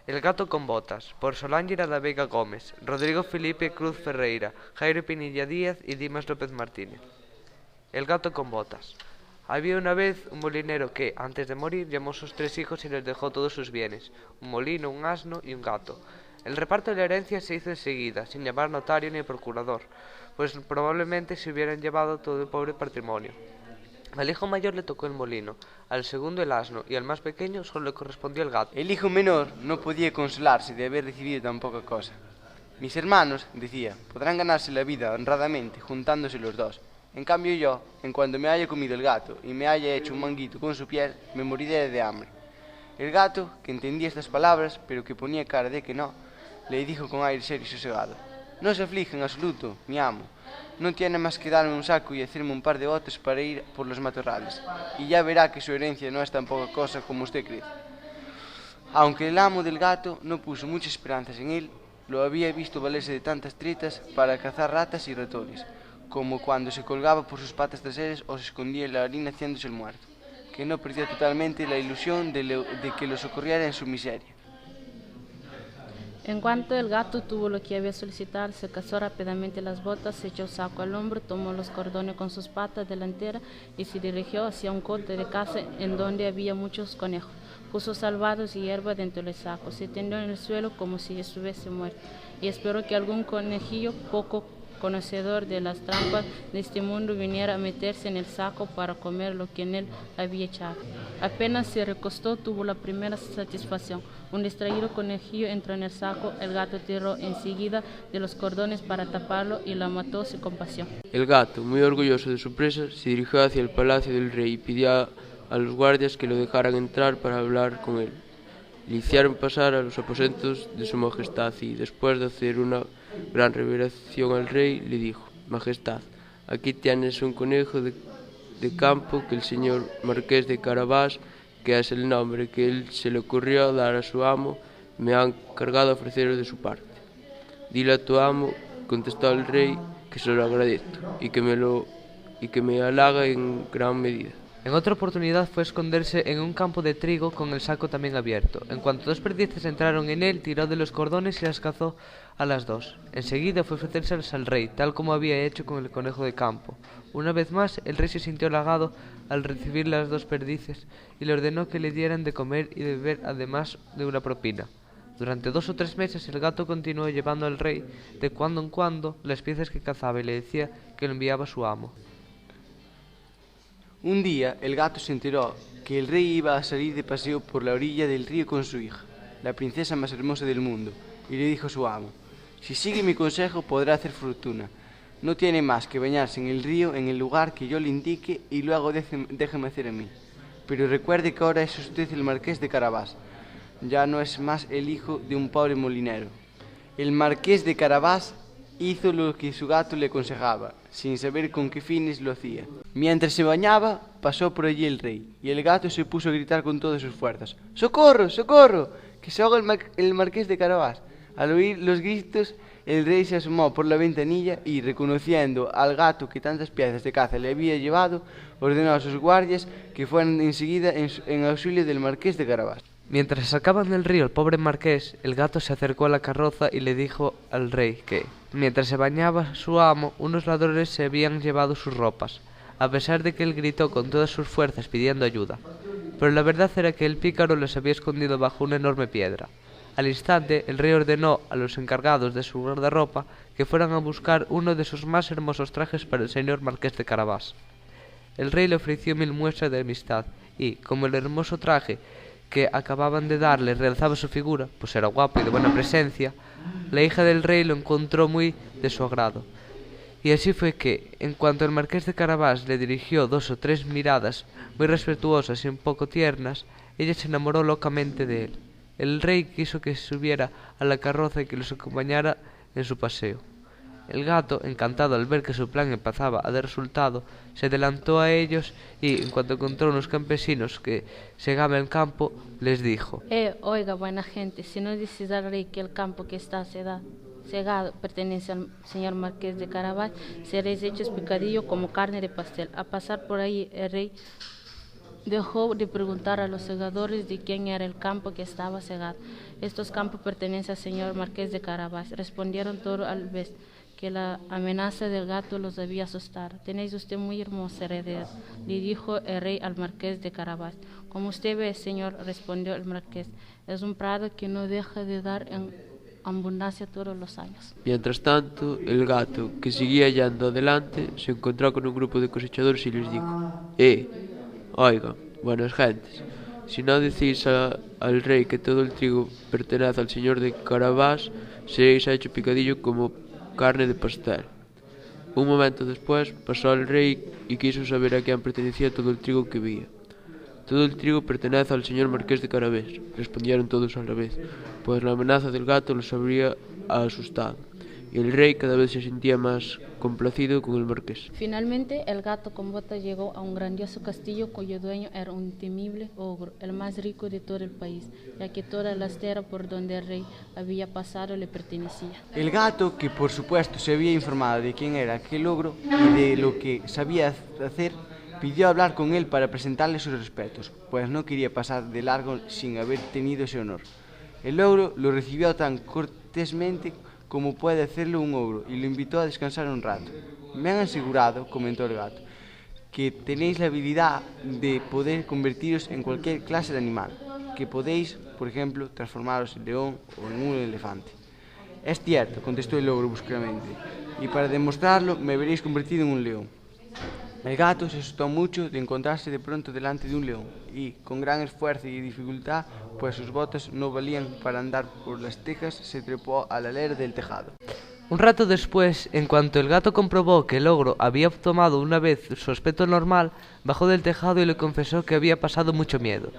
El gato con botas, por Solángela da Veiga Gómez, Rodrigo Felipe Cruz Ferreira, Jairo Pinilla Díaz y Dimas López Martínez. El gato con botas. Había una vez un molinero que, antes de morir, llamó a sus 3 hijos y les dejó todos sus bienes, un molino, un asno y un gato. El reparto de la herencia se hizo enseguida, sin llamar notario ni procurador, pues probablemente se hubieran llevado todo el pobre patrimonio. Al hijo mayor le tocó el molino, al segundo el asno y al más pequeño solo le correspondió el gato. El hijo menor no podía consolarse de haber recibido tan poca cosa. Mis hermanos, decía, podrán ganarse la vida honradamente juntándose los dos. En cambio yo, en cuanto me haya comido el gato y me haya hecho un manguito con su piel, me moriré de hambre. El gato, que entendía estas palabras, pero que ponía cara de que no, le dijo con aire serio y sosegado: no se aflige en absoluto, mi amo. No tiene más que darme un saco y hacerme un par de botes para ir por los matorrales, y ya verá que su herencia no es tan poca cosa como usted cree. Aunque el amo del gato no puso muchas esperanzas en él, lo había visto valerse de tantas tretas para cazar ratas y ratones, como cuando se colgaba por sus patas traseras o se escondía en la harina haciéndose el muerto, que no perdió totalmente la ilusión de que lo socorriera en su miseria. En cuanto el gato tuvo lo que había solicitado, se calzó rápidamente las botas, se echó saco al hombro, tomó los cordones con sus patas delanteras y se dirigió hacia un cote de caza en donde había muchos conejos. Puso salvados y hierba dentro del saco, se tendió en el suelo como si estuviese muerto y esperó que algún conejillo poco conocedor de las trampas de este mundo viniera a meterse en el saco para comer lo que en él había echado. Apenas se recostó, tuvo la primera satisfacción. Un distraído conejillo entró en el saco, el gato tiró enseguida de los cordones para taparlo y la mató sin compasión. El gato, muy orgulloso de su presa, se dirigió hacia el palacio del rey y pidió a los guardias que lo dejaran entrar para hablar con él. Le hicieron pasar a los aposentos de su majestad y, después de hacer una gran revelación al rey, le dijo: Majestad, aquí tienes un conejo de campo que el señor marqués de Carabás, que es el nombre que él se le ocurrió dar a su amo, me ha encargado ofreceros de su parte. Dile a tu amo, contestó el rey, que se lo agradezco y que me halaga en gran medida. En otra oportunidad fue a esconderse en un campo de trigo con el saco también abierto. En cuanto 2 perdices entraron en él, tiró de los cordones y las cazó a las 2. Enseguida fue a ofrecérselas al rey, tal como había hecho con el conejo de campo. Una vez más, el rey se sintió halagado al recibir las 2 perdices y le ordenó que le dieran de comer y de beber, además de una propina. Durante 2 o 3 meses el gato continuó llevando al rey de cuando en cuando las piezas que cazaba y le decía que lo enviaba a su amo. Un día el gato se enteró que el rey iba a salir de paseo por la orilla del río con su hija, la princesa más hermosa del mundo, y le dijo a su amo: si sigue mi consejo podrá hacer fortuna. No tiene más que bañarse en el río en el lugar que yo le indique y luego déjeme hacer a mí. Pero recuerde que ahora es usted el marqués de Carabás, ya no es más el hijo de un pobre molinero. El marqués de Carabás hizo lo que su gato le aconsejaba, sin saber con qué fines lo hacía. Mientras se bañaba, pasó por allí el rey, y el gato se puso a gritar con todas sus fuerzas: ¡Socorro, socorro! ¡Que se ahoga el marqués de Carabás! Al oír los gritos, el rey se asomó por la ventanilla y, reconociendo al gato que tantas piezas de caza le había llevado, ordenó a sus guardias que fueran enseguida en auxilio del marqués de Carabás. Mientras sacaban del río al pobre marqués, el gato se acercó a la carroza y le dijo al rey que, mientras se bañaba su amo, unos ladrones se habían llevado sus ropas, a pesar de que él gritó con todas sus fuerzas pidiendo ayuda. Pero la verdad era que el pícaro los había escondido bajo una enorme piedra. Al instante, el rey ordenó a los encargados de su guardarropa que fueran a buscar uno de sus más hermosos trajes para el señor marqués de Carabás. El rey le ofreció 1000 muestras de amistad y, como el hermoso traje que acababan de darle realzaba su figura, pues era guapo y de buena presencia, la hija del rey lo encontró muy de su agrado. Y así fue que, en cuanto el marqués de Carabás le dirigió 2 o 3 miradas muy respetuosas y un poco tiernas, ella se enamoró locamente de él. El rey quiso que subiera a la carroza y que los acompañara en su paseo. El gato, encantado al ver que su plan empezaba a dar resultado, se adelantó a ellos y, en cuanto encontró unos campesinos que segaban el campo, les dijo: Oiga, buena gente, si no dices al rey que el campo que está cegado pertenece al señor marqués de Carabás, seréis hechos picadillo como carne de pastel. A pasar por ahí el rey dejó de preguntar a los segadores de quién era el campo que estaba segado. Estos campos pertenecen al señor Marqués de Carabás. Respondieron todos al vez que la amenaza del gato los había asustado. Tenéis usted muy hermosa heredad, le dijo el rey al Marqués de Carabás. Como usted ve, señor, respondió el Marqués, es un prado que no deja de dar en abundancia todos los años. Mientras tanto, el gato, que seguía yendo adelante, se encontró con un grupo de cosechadores y les dijo: oigan, buenas gentes, si no decís al rey que todo el trigo pertenece al señor de Carabás, seréis hecho picadillo como carne de pastel. Un momento después pasó el rey y quiso saber a quién pertenecía todo el trigo que había. Todo el trigo pertenece al señor Marqués de Carabás, respondieron todos a la vez, pues la amenaza del gato los habría asustado, y el rey cada vez se sentía más complacido con el marqués. Finalmente, el gato con botas llegó a un grandioso castillo cuyo dueño era un temible ogro, el más rico de todo el país, ya que toda la tierra por donde el rey había pasado le pertenecía. El gato, que por supuesto se había informado de quién era aquel ogro y de lo que sabía hacer, pidió hablar con él para presentarle sus respetos, pues no quería pasar de largo sin haber tenido ese honor. El ogro lo recibió tan cortésmente como puede hacerlo un ogro y lo invitó a descansar un rato. Me han asegurado, comentó el gato, que tenéis la habilidad de poder convertiros en cualquier clase de animal, que podéis, por ejemplo, transformaros en león o en un elefante. Es cierto, contestó el ogro bruscamente, y para demostrarlo me veréis convertido en un león. El gato se asustó mucho de encontrarse de pronto delante de un león y, con gran esfuerzo y dificultad, pues sus botas no valían para andar por las tejas, se trepó al alero del tejado. Un rato después, en cuanto el gato comprobó que el ogro había tomado una vez su aspecto normal, bajó del tejado y le confesó que había pasado mucho miedo.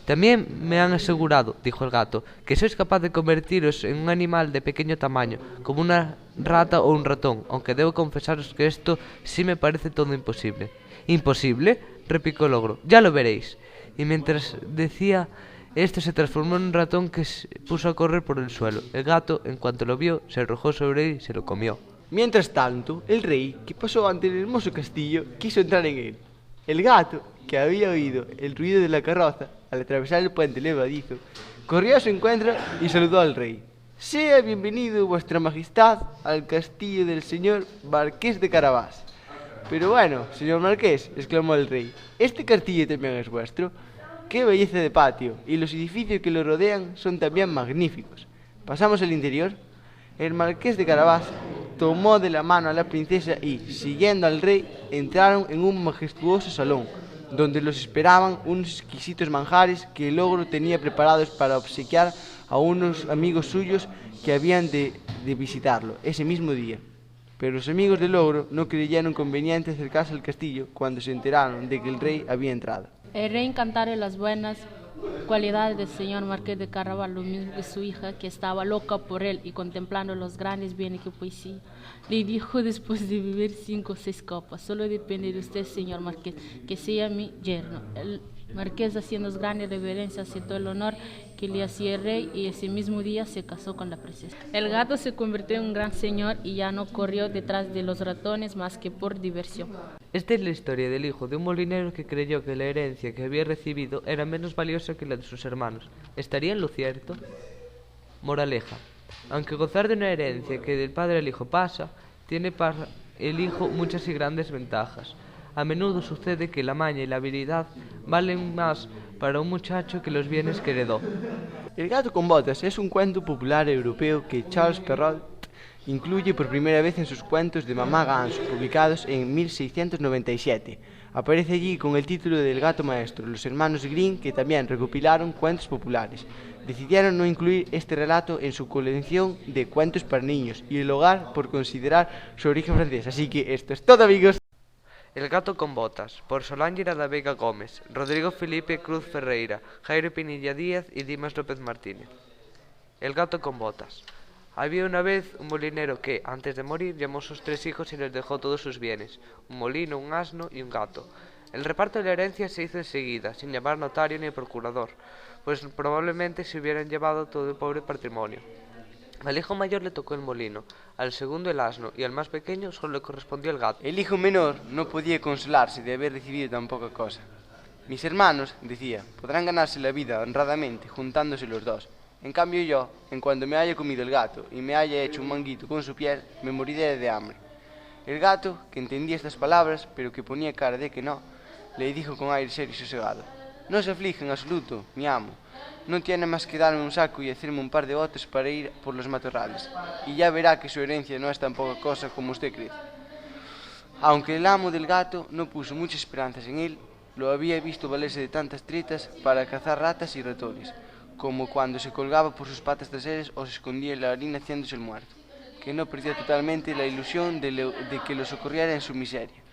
También me han asegurado, dijo el gato, que sois capaz de convertiros en un animal de pequeño tamaño, como una rata o un ratón, aunque debo confesaros que esto sí me parece todo imposible. ¿Imposible?, replicó el ogro, ya lo veréis. Y mientras decía esto se transformó en un ratón que se puso a correr por el suelo. El gato, en cuanto lo vio, se arrojó sobre él y se lo comió. Mientras tanto, el rey, que pasó ante el hermoso castillo, quiso entrar en él. El gato, que había oído el ruido de la carroza al atravesar el puente levadizo, corrió a su encuentro y saludó al rey. Sea bienvenido, vuestra majestad, al castillo del señor Marqués de Carabás. Pero bueno, señor Marqués, exclamó el rey, ¿este castillo también es vuestro? ¡Qué belleza de patio! Y los edificios que lo rodean son también magníficos. ¿Pasamos al interior? El Marqués de Carabás tomó de la mano a la princesa y, siguiendo al rey, entraron en un majestuoso salón, donde los esperaban unos exquisitos manjares que el ogro tenía preparados para obsequiar a unos amigos suyos que habían de visitarlo ese mismo día. Pero los amigos del ogro no creyeron conveniente acercarse al castillo cuando se enteraron de que el rey había entrado. El rey, encantado de las buenas cualidades del señor Marqués de Carabás, lo mismo que su hija, que estaba loca por él y contemplando los grandes bienes que poseía, le dijo después de beber 5 o 6 copas: solo depende de usted, señor Marqués, que sea mi yerno. El Marqués, haciendo grandes reverencias, aceptó el honor que le hacía el rey y ese mismo día se casó con la princesa. El gato se convirtió en un gran señor y ya no corrió detrás de los ratones más que por diversión. Esta es la historia del hijo de un molinero que creyó que la herencia que había recibido era menos valiosa que la de sus hermanos. ¿Estaría en lo cierto? Moraleja: aunque gozar de una herencia que del padre al hijo pasa, tiene para el hijo muchas y grandes ventajas. A menudo sucede que la maña y la habilidad valen más para un muchacho que los bienes que heredó. El gato con botas es un cuento popular europeo que Charles Perrault incluye por primera vez en sus cuentos de Mamá Ganso, publicados en 1697. Aparece allí con el título del gato maestro. Los hermanos Grimm, que también recopilaron cuentos populares, decidieron no incluir este relato en su colección de cuentos para niños y el hogar por considerar su origen francés. Así que esto es todo, amigos. El gato con botas, por Solángela da Vega Gómez, Rodrigo Felipe Cruz Ferreira, Jairo Pinilla Díaz y Dimas López Martínez. El gato con botas. Había una vez un molinero que, antes de morir, llamó a sus 3 hijos y les dejó todos sus bienes: un molino, un asno y un gato. El reparto de la herencia se hizo enseguida, sin llamar notario ni procurador, pues probablemente se hubieran llevado todo el pobre patrimonio. Al hijo mayor le tocó el molino, al segundo el asno y al más pequeño solo le correspondió el gato. El hijo menor no podía consolarse de haber recibido tan poca cosa. Mis hermanos, decía, podrán ganarse la vida honradamente juntándose los dos. En cambio yo, en cuanto me haya comido el gato y me haya hecho un manguito con su piel, me moriré de hambre. El gato, que entendía estas palabras, pero que ponía cara de que no, le dijo con aire serio y sosegado: no se aflige en absoluto, mi amo. No tiene más que darme un saco y hacerme un par de botes para ir por los matorrales, y ya verá que su herencia no es tan poca cosa como usted cree. Aunque el amo del gato no puso muchas esperanzas en él, lo había visto valerse de tantas tretas para cazar ratas y ratones, como cuando se colgaba por sus patas traseras o se escondía en la harina haciéndose el muerto, que no perdió totalmente la ilusión de que lo socorriera en su miseria.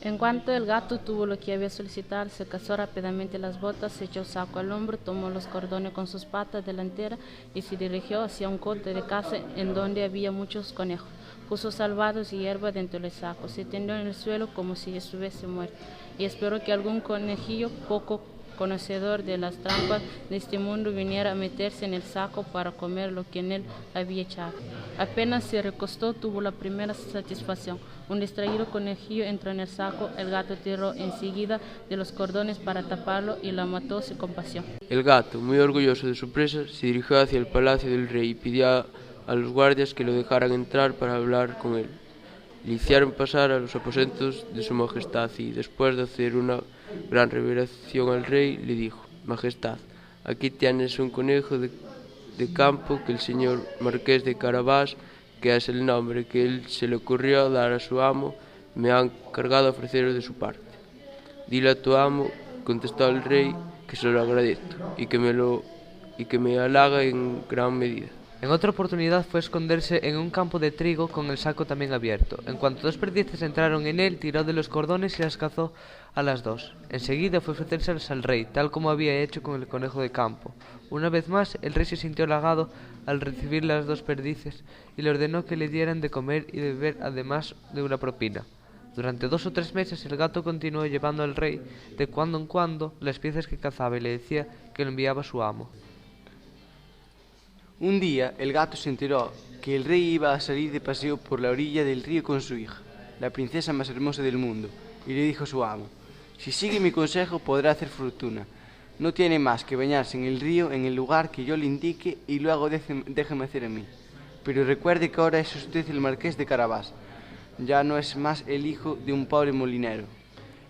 En cuanto el gato tuvo lo que había solicitado, se calzó rápidamente las botas, se echó saco al hombro, tomó los cordones con sus patas delanteras y se dirigió hacia un cote de caza en donde había muchos conejos. Puso salvados y hierba dentro del saco, se tendió en el suelo como si estuviese muerto y esperó que algún conejillo poco conocedor de las trampas de este mundo viniera a meterse en el saco para comer lo que en él había echado. Apenas se recostó, tuvo la primera satisfacción. Un distraído conejillo entró en el saco, el gato tiró enseguida de los cordones para taparlo y la mató sin compasión. El gato, muy orgulloso de su presa, se dirigió hacia el palacio del rey y pidió a los guardias que lo dejaran entrar para hablar con él. Le hicieron pasar a los aposentos de su majestad y, después de hacer una gran revelación al rey, le dijo: Majestad, aquí tienes un conejo de campo que el señor marqués de Carabás, que es el nombre que él se le ocurrió dar a su amo, me ha encargado ofrecerlo de su parte. Dile a tu amo, contestó el rey, que se lo agradezco y que me halaga en gran medida. En otra oportunidad fue a esconderse en un campo de trigo con el saco también abierto. En cuanto dos perdices entraron en él, tiró de los cordones y las cazó a las dos. Enseguida fue a ofrecérselas al rey, tal como había hecho con el conejo de campo. Una vez más, el rey se sintió halagado al recibir las dos perdices y le ordenó que le dieran de comer y de beber, además de una propina. Durante 2 o 3 meses el gato continuó llevando al rey de cuando en cuando las piezas que cazaba y le decía que lo enviaba a su amo. Un día el gato se enteró que el rey iba a salir de paseo por la orilla del río con su hija, la princesa más hermosa del mundo, y le dijo a su amo: si sigue mi consejo podrá hacer fortuna. No tiene más que bañarse en el río en el lugar que yo le indique y luego déjeme hacer a mí. Pero recuerde que ahora es usted el marqués de Carabás, ya no es más el hijo de un pobre molinero.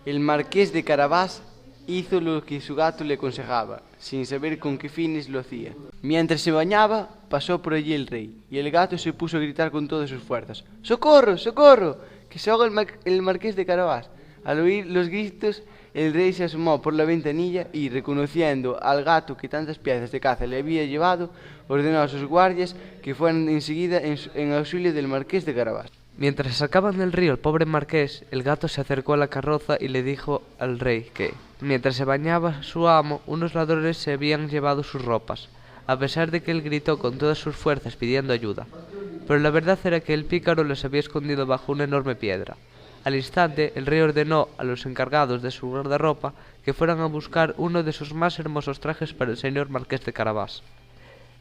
El marqués de Carabás hizo lo que su gato le aconsejaba, sin saber con qué fines lo hacía. Mientras se bañaba, pasó por allí el rey, y el gato se puso a gritar con todas sus fuerzas: ¡Socorro, socorro! ¡Que se ahoga el marqués de Carabás! Al oír los gritos, el rey se asomó por la ventanilla y, reconociendo al gato que tantas piezas de caza le había llevado, ordenó a sus guardias que fueran enseguida en auxilio del marqués de Carabás. Mientras sacaban del río el pobre marqués, el gato se acercó a la carroza y le dijo al rey que, mientras se bañaba su amo, unos ladrones se habían llevado sus ropas, a pesar de que él gritó con todas sus fuerzas pidiendo ayuda. Pero la verdad era que el pícaro los había escondido bajo una enorme piedra. Al instante, el rey ordenó a los encargados de su guardarropa que fueran a buscar uno de sus más hermosos trajes para el señor marqués de Carabás.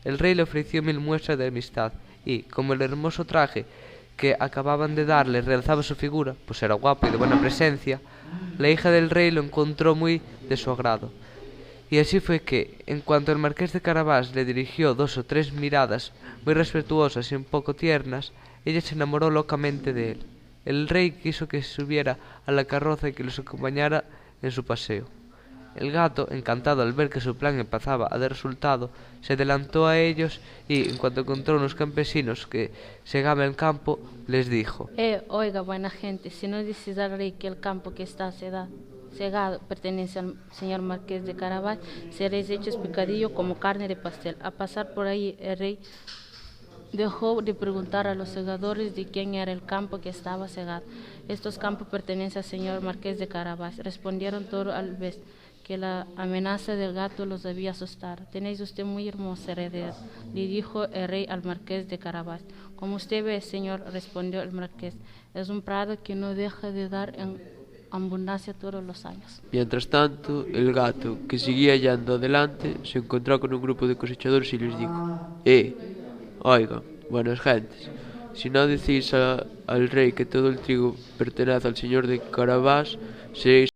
El rey le ofreció 1000 muestras de amistad y, como el hermoso traje que acababan de darle realzaba su figura, pues era guapo y de buena presencia, la hija del rey lo encontró muy de su agrado. Y así fue que, en cuanto el marqués de Carabás le dirigió 2 o 3 miradas muy respetuosas y un poco tiernas, ella se enamoró locamente de él. El rey quiso que subiera a la carroza y que los acompañara en su paseo. El gato, encantado al ver que su plan empezaba a dar resultado, se adelantó a ellos y, en cuanto encontró unos campesinos que segaban el campo, les dijo: Oiga, buena gente, si no dices al rey que el campo que está cegado pertenece al señor marqués de Carabás, seréis hechos picadillo como carne de pastel. A pasar por ahí, el rey dejó de preguntar a los segadores de quién era el campo que estaba cegado. Estos campos pertenecen al señor marqués de Carabás. Respondieron todos al vez que la amenaza del gato los había asustado. Tenéis usted muy hermosa heredera, le dijo el rey al marqués de Carabás. Como usted ve, señor, respondió el marqués, es un prado que no deja de dar en abundancia todos los años. Mientras tanto, el gato, que seguía yendo adelante, se encontró con un grupo de cosechadores y les dijo: oigan, buenas gentes, si no decís al rey que todo el trigo pertenece al señor de Carabás, seréis